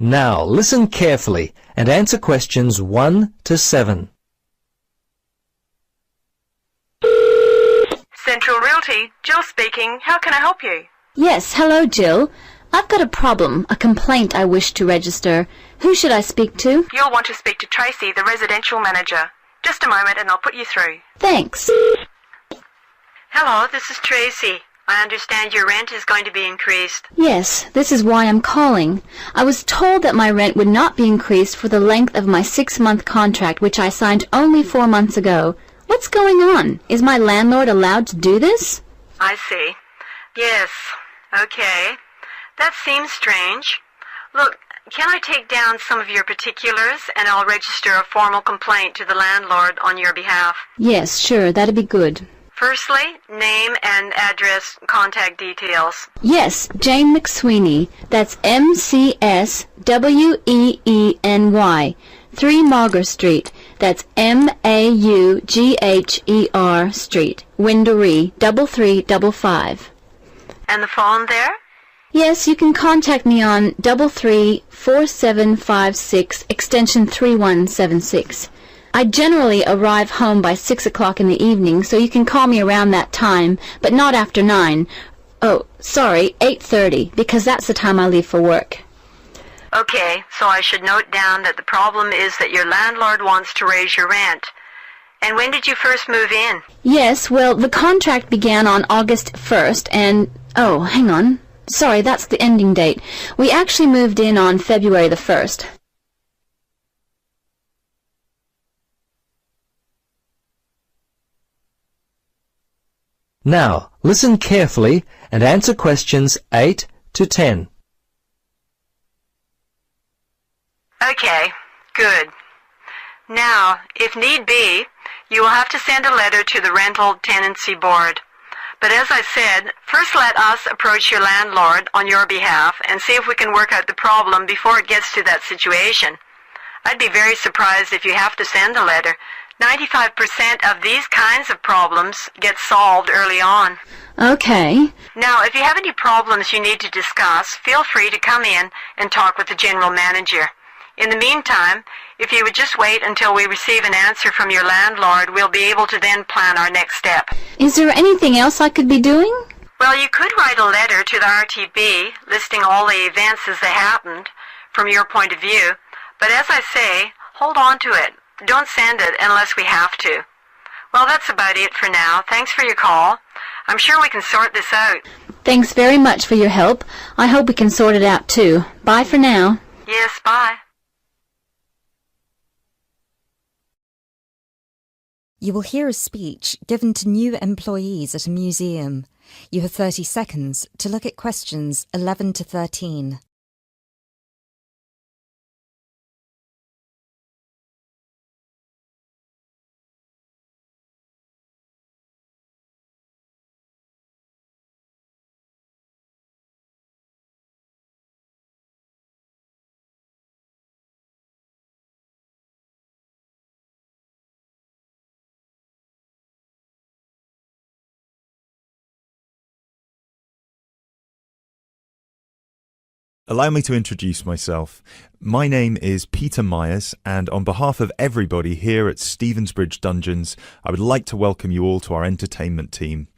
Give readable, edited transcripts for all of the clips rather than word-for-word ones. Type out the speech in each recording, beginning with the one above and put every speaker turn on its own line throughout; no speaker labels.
Now listen carefully and answer questions 1 to 7.
Central Realty, Jill speaking. How can I help you?
Yes, hello Jill. I've got a problem, a complaint I wish to register. Who should I speak to?
You'll want to speak to Tracy, the residential manager. Just a moment and I'll put you through.
Thanks.
Hello, this is Tracy. I understand your rent is going to be increased.
Yes, this is why I'm calling. I was told that my rent would not be increased for the length of my 6-month contract, which I signed only 4 months ago. What's going on? Is my landlord allowed to do this?
I see. Yes. Okay. That seems strange. Look, can I take down some of your particulars and I'll register a formal complaint to the landlord on your behalf?
Yes, sure, that'd be good.
Firstly, name and address, contact details.
Yes, Jane McSweeney. That's McSweeny. 3 Mauger Street. That's Maugher Street. Winderee, 3355.
And the phone there?
Yes, you can contact me on 334756 extension 3176. I generally arrive home by 6 o'clock in the evening, so you can call me around that time, but not after 9. Oh, sorry, 8:30, because that's the time I leave for work.
Okay, so I should note down that the problem is that your landlord wants to raise your rent. And when did you first move in?
Yes, well, the contract began on August 1st, and... oh, hang on. Sorry, that's the ending date. We actually moved in on February the 1st.
Now listen carefully and answer questions 8 to 10.
Okay, good. Now, if need be, you will have to send a letter to the Rental Tenancy Board. But as I said, first let us approach your landlord on your behalf and see if we can work out the problem before it gets to that situation. I'd be very surprised if you have to send a letter. 95% of these kinds of problems get solved early on.
Okay.
Now, if you have any problems you need to discuss, feel free to come in and talk with the general manager. In the meantime, if you would just wait until we receive an answer from your landlord, we'll be able to then plan our next step.
Is there anything else I could be doing?
Well, you could write a letter to the RTB listing all the events as they happened from your point of view. But as I say, hold on to it. Don't send it unless we have to. Well, that's about it for now. Thanks for your call. I'm sure we can sort this out.
Thanks very much for your help. I hope we can sort it out too. Bye for now.
Yes, bye.
You will hear a speech given to new employees at a museum. You have 30 seconds to look at questions 11 to 13.
Allow me to introduce myself. My name is Peter Myers, and on behalf of everybody here at Stevensbridge Dungeons, I would like to welcome you all to our entertainment team.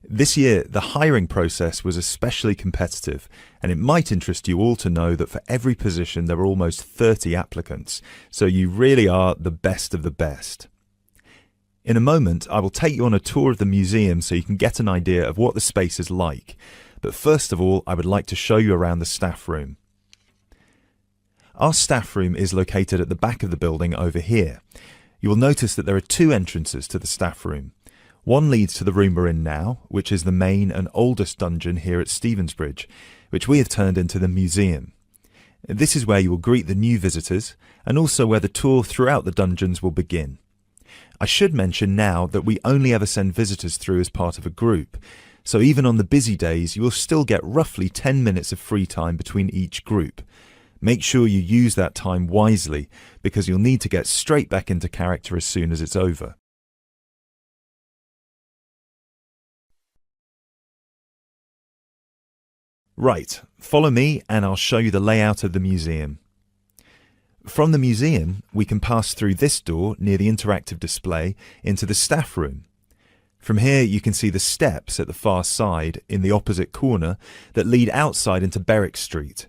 This year, the hiring process was especially competitive, and it might interest you all to know that for every position there were almost 30 applicants, so you really are the best of the best. In a moment, I will take you on a tour of the museum so you can get an idea of what the space is like. But first of all, I would like to show you around the staff room. Our staff room is located at the back of the building over here. You will notice that there are 2 entrances to the staff room. One leads to the room we're in now, which is the main and oldest dungeon here at Stevensbridge, which we have turned into the museum. This is where you will greet the new visitors, and also where the tour throughout the dungeons will begin. I should mention now that we only ever send visitors through as part of a group, so even on the busy days you will still get roughly 10 minutes of free time between each group. Make sure you use that time wisely, because you'll need to get straight back into character as soon as it's over. Right, follow me and I'll show you the layout of the museum. From the museum, we can pass through this door near the interactive display into the staff room. From here you can see the steps at the far side in the opposite corner that lead outside into Berwick Street.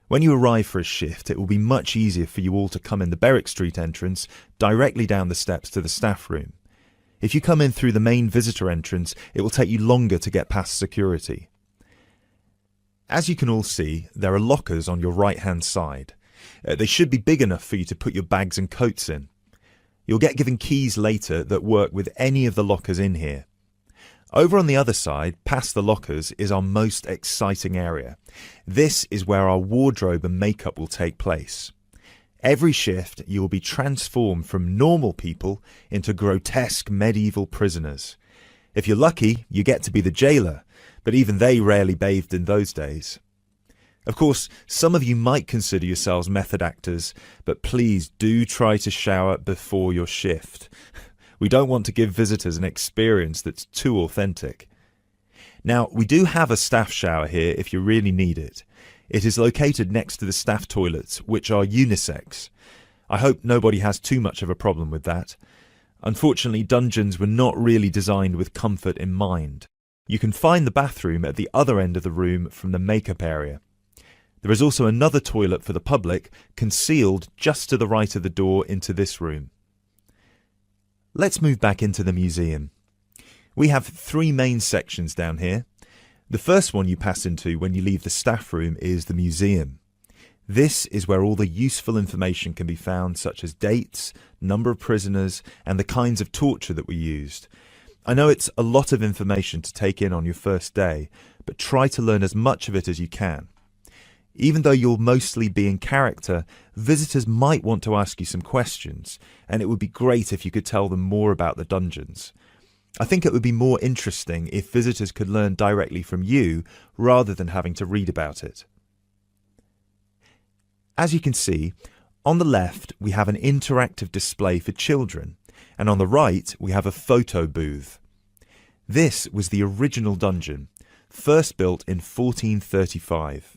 When you arrive for a shift, it will be much easier for you all to come in the Berwick Street entrance directly down the steps to the staff room. If you come in through the main visitor entrance, it will take you longer to get past security. As you can all see, there are lockers on your right-hand side. They should be big enough for you to put your bags and coats in. You'll get given keys later that work with any of the lockers in here. Over on the other side, past the lockers, is our most exciting area. This is where our wardrobe and makeup will take place. Every shift, you will be transformed from normal people into grotesque medieval prisoners. If you're lucky, you get to be the jailer, but even they rarely bathed in those days. Of course, some of you might consider yourselves method actors, but please do try to shower before your shift. We don't want to give visitors an experience that's too authentic. Now, we do have a staff shower here if you really need it. It is located next to the staff toilets, which are unisex. I hope nobody has too much of a problem with that. Unfortunately, dungeons were not really designed with comfort in mind. You can find the bathroom at the other end of the room from the makeup area. There is also another toilet for the public, concealed just to the right of the door into this room. Let's move back into the museum. We have 3 main sections down here. The first one you pass into when you leave the staff room is the museum. This is where all the useful information can be found, such as dates, number of prisoners, and the kinds of torture that were used. I know it's a lot of information to take in on your first day, but try to learn as much of it as you can. Even though you'll mostly be in character, visitors might want to ask you some questions, and it would be great if you could tell them more about the dungeons. I think it would be more interesting if visitors could learn directly from you rather than having to read about it. As you can see, on the left we have an interactive display for children, and on the right we have a photo booth. This was the original dungeon, first built in 1435.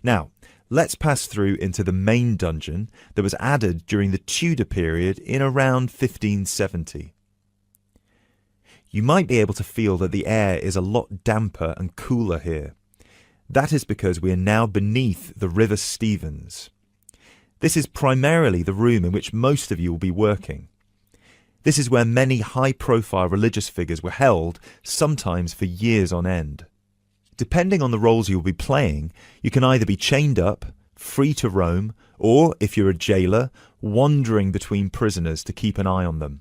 Now, let's pass through into the main dungeon that was added during the Tudor period in around 1570. You might be able to feel that the air is a lot damper and cooler here. That is because we are now beneath the River Stevens. This is primarily the room in which most of you will be working. This is where many high-profile religious figures were held, sometimes for years on end. Depending on the roles you'll be playing, you can either be chained up, free to roam, or, if you're a jailer, wandering between prisoners to keep an eye on them.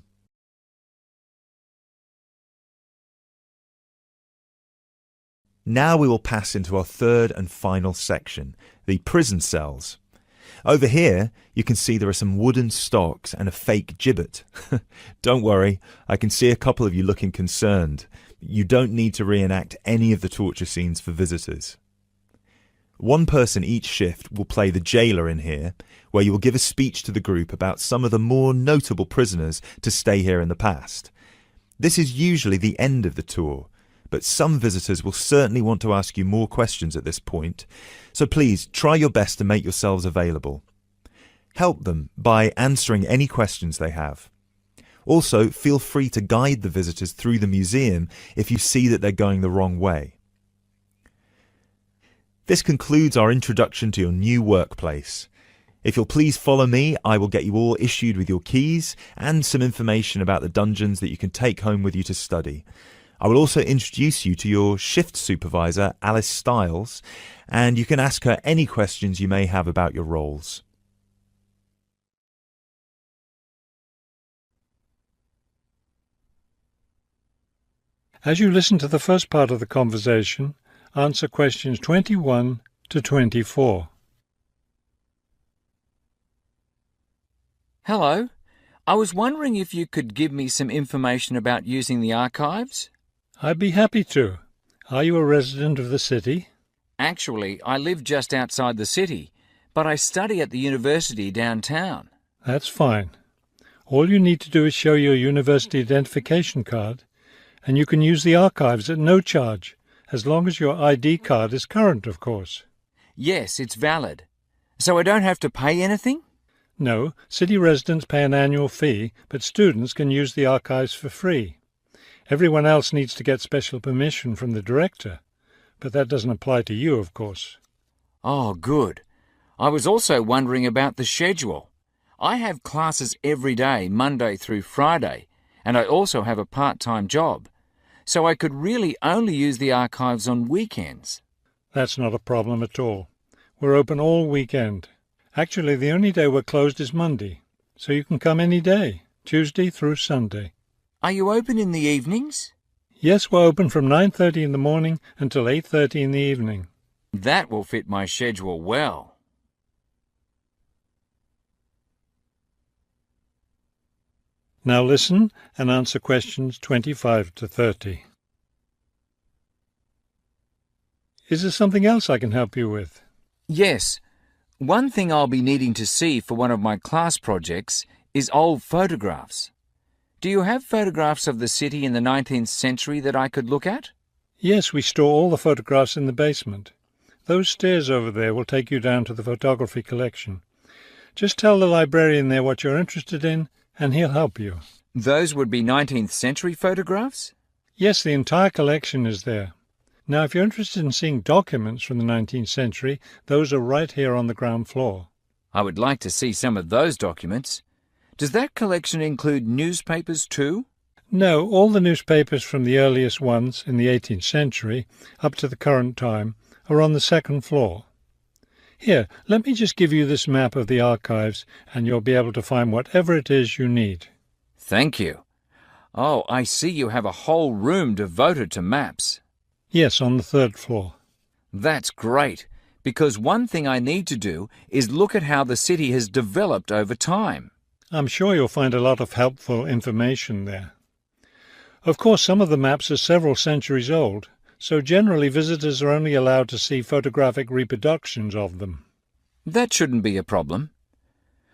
Now we will pass into our third and final section, the prison cells. Over here, you can see there are some wooden stocks and a fake gibbet. Don't worry, I can see a couple of you looking concerned. You don't need to reenact any of the torture scenes for visitors. One person each shift will play the jailer in here, where you will give a speech to the group about some of the more notable prisoners to stay here in the past. This is usually the end of the tour, but some visitors will certainly want to ask you more questions at this point, so please try your best to make yourselves available. Help them by answering any questions they have. Also, feel free to guide the visitors through the museum if you see that they're going the wrong way. This concludes our introduction to your new workplace. If you'll please follow me, I will get you all issued with your keys and some information about the dungeons that you can take home with you to study. I will also introduce you to your shift supervisor, Alice Stiles, and you can ask her any questions you may have about your roles.
As you listen to the first part of the conversation, answer questions 21 to 24.
Hello. I was wondering if you could give me some information about using the archives?
I'd be happy to. Are you a resident of the city?
Actually, I live just outside the city, but I study at the university downtown.
That's fine. All you need to do is show your university identification card, and you can use the archives at no charge, as long as your ID card is current, of course.
Yes, it's valid. So I don't have to pay anything?
No, city residents pay an annual fee, but students can use the archives for free. Everyone else needs to get special permission from the director, but that doesn't apply to you, of course.
Oh, good. I was also wondering about the schedule. I have classes every day, Monday through Friday, and I also have a part-time job, so I could really only use the archives on weekends.
That's not a problem at all. We're open all weekend. Actually, the only day we're closed is Monday, so you can come any day, Tuesday through Sunday.
Are you open in the evenings?
Yes, we're open from 9:30 in the morning until 8:30 in the evening.
That will fit my schedule well.
Now listen and answer questions 25 to 30. Is there something else I can help you with?
Yes. One thing I'll be needing to see for one of my class projects is old photographs. Do you have photographs of the city in the 19th century that I could look at?
Yes, we store all the photographs in the basement. Those stairs over there will take you down to the photography collection. Just tell the librarian there what you're interested in, and he'll help you.
Those would be 19th century photographs?
Yes, the entire collection is there. Now, if you're interested in seeing documents from the 19th century, those are right here on the ground floor.
I would like to see some of those documents. Does that collection include newspapers too?
No, all the newspapers from the earliest ones in the 18th century up to the current time are on the second floor. Here, let me just give you this map of the archives, and you'll be able to find whatever it is you need.
Thank you. Oh, I see you have a whole room devoted to maps.
Yes, on the third floor.
That's great, because one thing I need to do is look at how the city has developed over time.
I'm sure you'll find a lot of helpful information there. Of course, some of the maps are several centuries old, so generally visitors are only allowed to see photographic reproductions of them.
That shouldn't be a problem.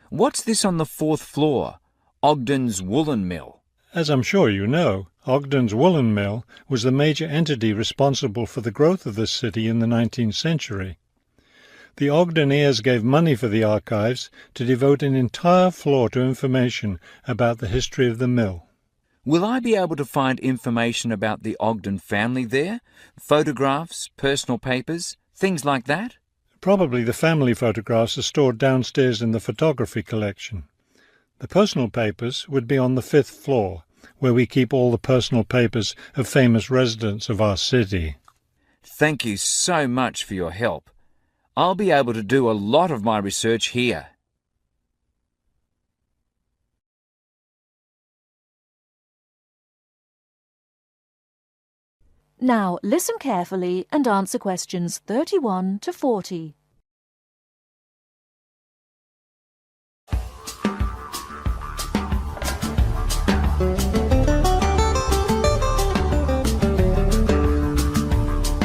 What's this on the fourth floor? Ogden's Woolen Mill.
As I'm sure you know, Ogden's Woolen Mill was the major entity responsible for the growth of this city in the 19th century. The Ogdeniers gave money for the archives to devote an entire floor to information about the history of the mill.
Will I be able to find information about the Ogden family there? Photographs, personal papers, things like that?
Probably the family photographs are stored downstairs in the photography collection. The personal papers would be on the fifth floor, where we keep all the personal papers of famous residents of our city.
Thank you so much for your help. I'll be able to do a lot of my research here.
Now listen carefully and answer questions 31 to 40.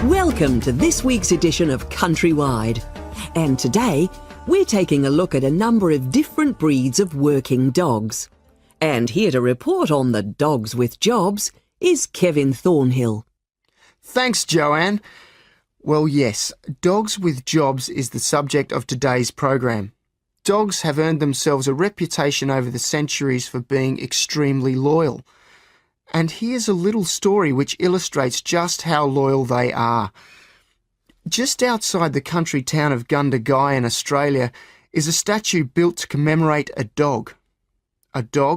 Welcome to this week's edition of Countrywide. And today, we're taking a look at a number of different breeds of working dogs. And here to report on the dogs with jobs is Kevin Thornhill.
Thanks, Joanne. Well, yes, dogs with jobs is the subject of today's program. Dogs have earned themselves a reputation over the centuries for being extremely loyal. And here's a little story which illustrates just how loyal they are. Just outside the country town of Gundagai in Australia is a statue built to commemorate a dog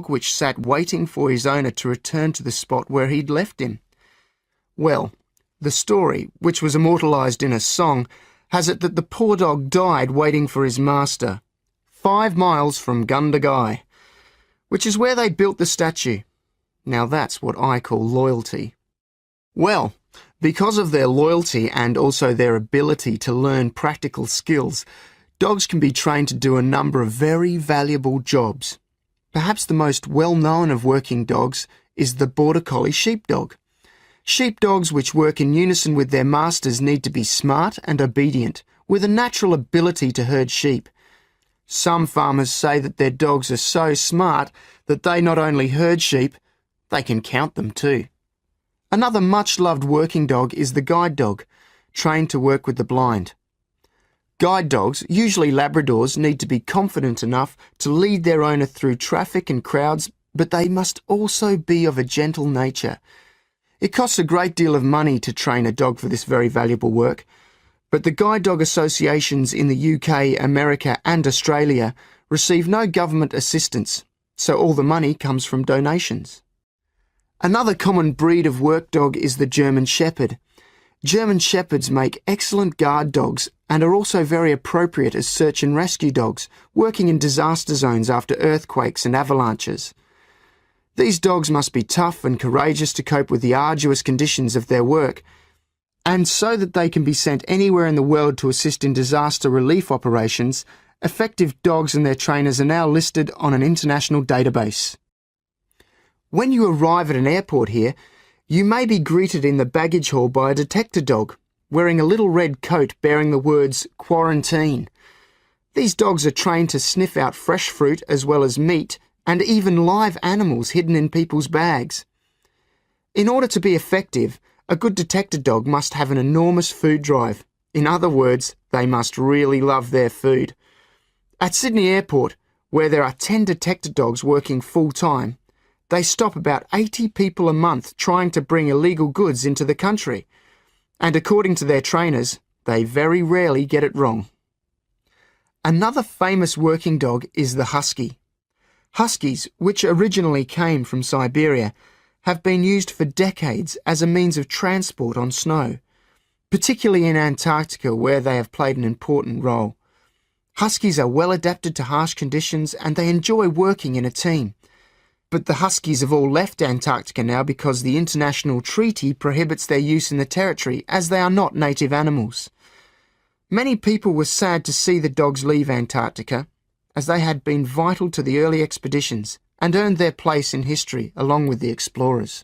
which sat waiting for his owner to return to the spot where he'd left him. Well, the story, which was immortalised in a song, has it that the poor dog died waiting for his master, 5 miles from Gundagai, which is where they built the statue. Now that's what I call loyalty. Well, because of their loyalty and also their ability to learn practical skills, dogs can be trained to do a number of very valuable jobs. Perhaps the most well-known of working dogs is the Border Collie sheepdog. Sheepdogs which work in unison with their masters need to be smart and obedient, with a natural ability to herd sheep. Some farmers say that their dogs are so smart that they not only herd sheep, they can count them too. Another much-loved working dog is the guide dog, trained to work with the blind. Guide dogs, usually Labradors, need to be confident enough to lead their owner through traffic and crowds, but they must also be of a gentle nature. It costs a great deal of money to train a dog for this very valuable work, but the guide dog associations in the UK, America and Australia receive no government assistance, so all the money comes from donations. Another common breed of work dog is the German Shepherd. German Shepherds make excellent guard dogs and are also very appropriate as search and rescue dogs, working in disaster zones after earthquakes and avalanches. These dogs must be tough and courageous to cope with the arduous conditions of their work, and so that they can be sent anywhere in the world to assist in disaster relief operations, effective dogs and their trainers are now listed on an international database. When you arrive at an airport here, you may be greeted in the baggage hall by a detector dog, wearing a little red coat bearing the words "Quarantine." These dogs are trained to sniff out fresh fruit as well as meat and even live animals hidden in people's bags. In order to be effective, a good detector dog must have an enormous food drive. In other words, they must really love their food. At Sydney Airport, where there are 10 detector dogs working full-time, they stop about 80 people a month trying to bring illegal goods into the country. And according to their trainers, they very rarely get it wrong. Another famous working dog is the husky. Huskies, which originally came from Siberia, have been used for decades as a means of transport on snow, particularly in Antarctica where they have played an important role. Huskies are well adapted to harsh conditions and they enjoy working in a team. But the huskies have all left Antarctica now because the international treaty prohibits their use in the territory as they are not native animals. Many people were sad to see the dogs leave Antarctica, as they had been vital to the early expeditions and earned their place in history along with the explorers.